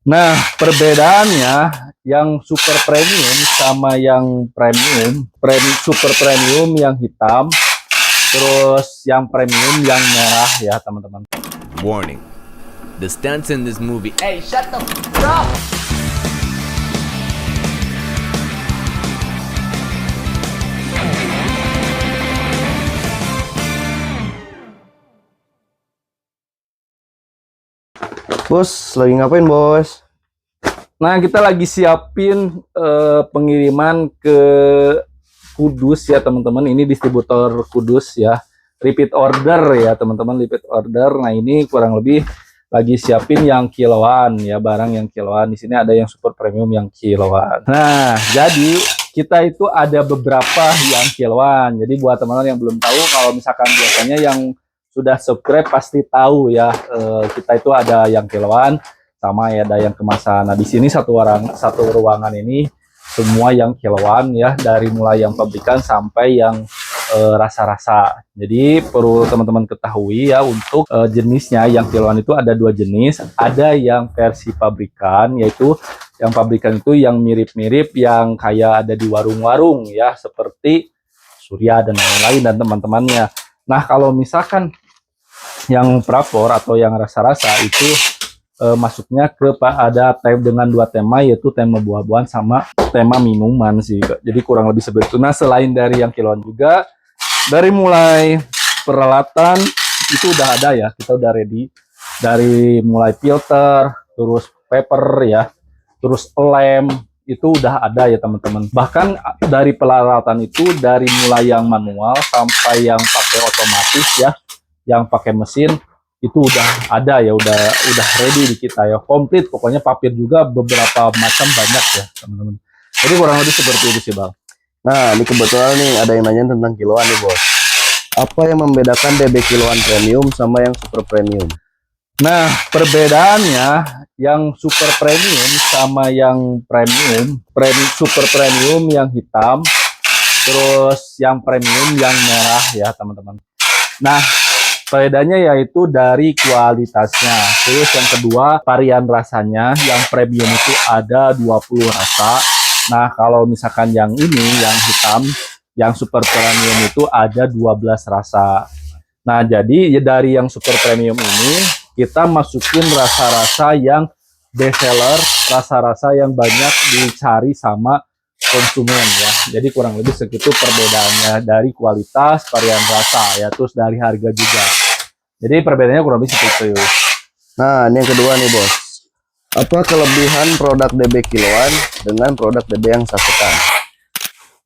Nah, perbedaannya yang super premium sama yang super premium yang hitam, terus yang premium yang merah ya teman-teman. Warning. The stunts in this movie. Hey, shut the f up! Bos, lagi ngapain bos? Nah, kita lagi siapin pengiriman ke Kudus ya teman-teman. Ini distributor Kudus ya. Repeat order ya teman-teman, repeat order. Nah, ini kurang lebih lagi siapin yang kiloan ya, barang yang kiloan. Di sini ada yang super premium yang kiloan. Nah, jadi kita itu ada beberapa yang kiloan. Jadi buat teman-teman yang belum tahu, kalau misalkan biasanya yang sudah subscribe pasti tahu ya, kita itu ada yang kiloan sama ya ada yang kemasan. Nah, di sini satu ruangan ini semua yang kiloan ya, dari mulai yang pabrikan sampai yang rasa-rasa. Jadi perlu teman-teman ketahui ya, untuk jenisnya yang kiloan itu ada dua jenis. Ada yang versi pabrikan, yaitu yang pabrikan itu yang mirip-mirip yang kayak ada di warung-warung ya, seperti Surya dan lain-lain dan teman-temannya. Nah, kalau misalkan yang prapor atau yang rasa-rasa itu masuknya ke ada dengan dua tema, yaitu tema buah-buahan sama tema minuman sih. Jadi kurang lebih seperti itu. Nah, selain dari yang kiloan juga, dari mulai peralatan itu udah ada ya, kita udah ready. Dari mulai filter, terus paper ya, terus lem, itu udah ada ya teman-teman. Bahkan dari peralatan itu, dari mulai yang manual sampai yang pakai otomatis ya, yang pakai mesin, itu udah ada ya, udah ready di kita ya, komplit pokoknya. Papir juga beberapa macam, banyak ya teman-teman. Jadi kurang lebih seperti itu sih bang. Nah, ini kebetulan nih ada yang nanya tentang kiloan nih bos. Apa yang membedakan DB kiloan premium sama yang super premium? Nah, perbedaannya yang super premium sama yang super premium yang hitam, terus yang premium yang merah ya teman-teman. Nah, perbedaannya yaitu dari kualitasnya. Terus yang kedua, varian rasanya. Yang premium itu ada 20 rasa. Nah, kalau misalkan yang ini, yang hitam, yang super premium itu ada 12 rasa. Nah, jadi ya dari yang super premium ini, kita masukin rasa-rasa yang best seller, rasa-rasa yang banyak dicari sama konsumen ya. Jadi kurang lebih segitu perbedaannya, dari kualitas, varian rasa ya, terus dari harga juga. Jadi perbedaannya kurang lebih seperti itu. Nah, ini yang kedua nih bos. Apa kelebihan produk DB kiloan dengan produk DB yang sasetan?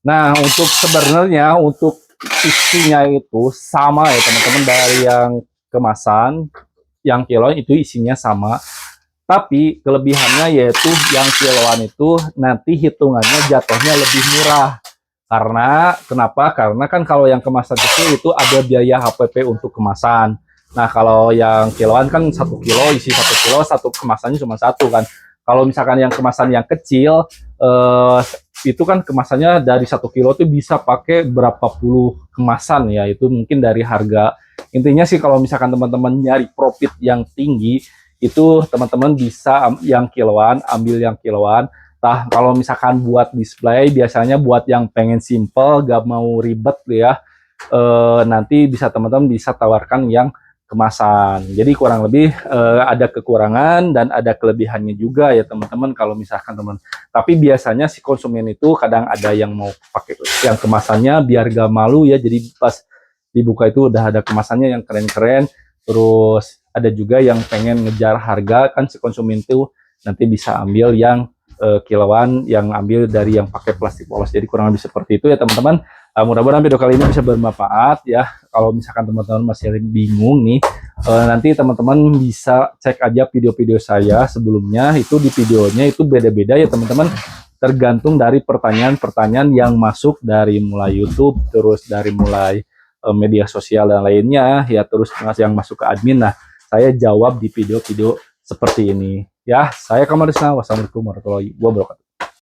Nah, untuk sebenarnya untuk isinya itu sama ya teman-teman, dari yang kemasan, yang kiloan itu isinya sama. Tapi kelebihannya yaitu yang kiloan itu nanti hitungannya jatuhnya lebih murah. Karena kenapa? Karena kan kalau yang kemasan kecil itu ada biaya HPP untuk kemasan. Nah, kalau yang kiloan kan 1 kilo, isi 1 kilo, satu kemasannya cuma satu kan. Kalau misalkan yang kemasan yang kecil, itu kan kemasannya dari 1 kilo tuh bisa pakai berapa puluh kemasan ya. Itu mungkin dari harga. Intinya sih kalau misalkan teman-teman nyari profit yang tinggi, itu teman-teman bisa yang kiloan, ambil yang kiloan. Nah, kalau misalkan buat display, biasanya buat yang pengen simple, gak mau ribet ya, nanti bisa teman-teman bisa tawarkan yang kemasan. Jadi kurang lebih ada kekurangan dan ada kelebihannya juga ya teman-teman, kalau misalkan teman. Tapi biasanya si konsumen itu kadang ada yang mau pakai yang kemasannya biar gak malu ya, jadi pas dibuka itu udah ada kemasannya yang keren-keren. Terus ada juga yang pengen ngejar harga, kan si konsumen itu nanti bisa ambil yang kiloan, yang ambil dari yang pakai plastik polos. Jadi kurang lebih seperti itu ya teman-teman. Mudah-mudahan video kali ini bisa bermanfaat ya. Kalau misalkan teman-teman masih bingung nih, nanti teman-teman bisa cek aja video-video saya sebelumnya. Itu di videonya itu beda-beda ya teman-teman, tergantung dari pertanyaan-pertanyaan yang masuk dari mulai YouTube, terus dari mulai media sosial dan lainnya ya, terus yang masuk ke admin. Nah, saya jawab di video-video seperti ini ya. Saya Kamarisna, wassalamualaikum warahmatullahi wabarakatuh.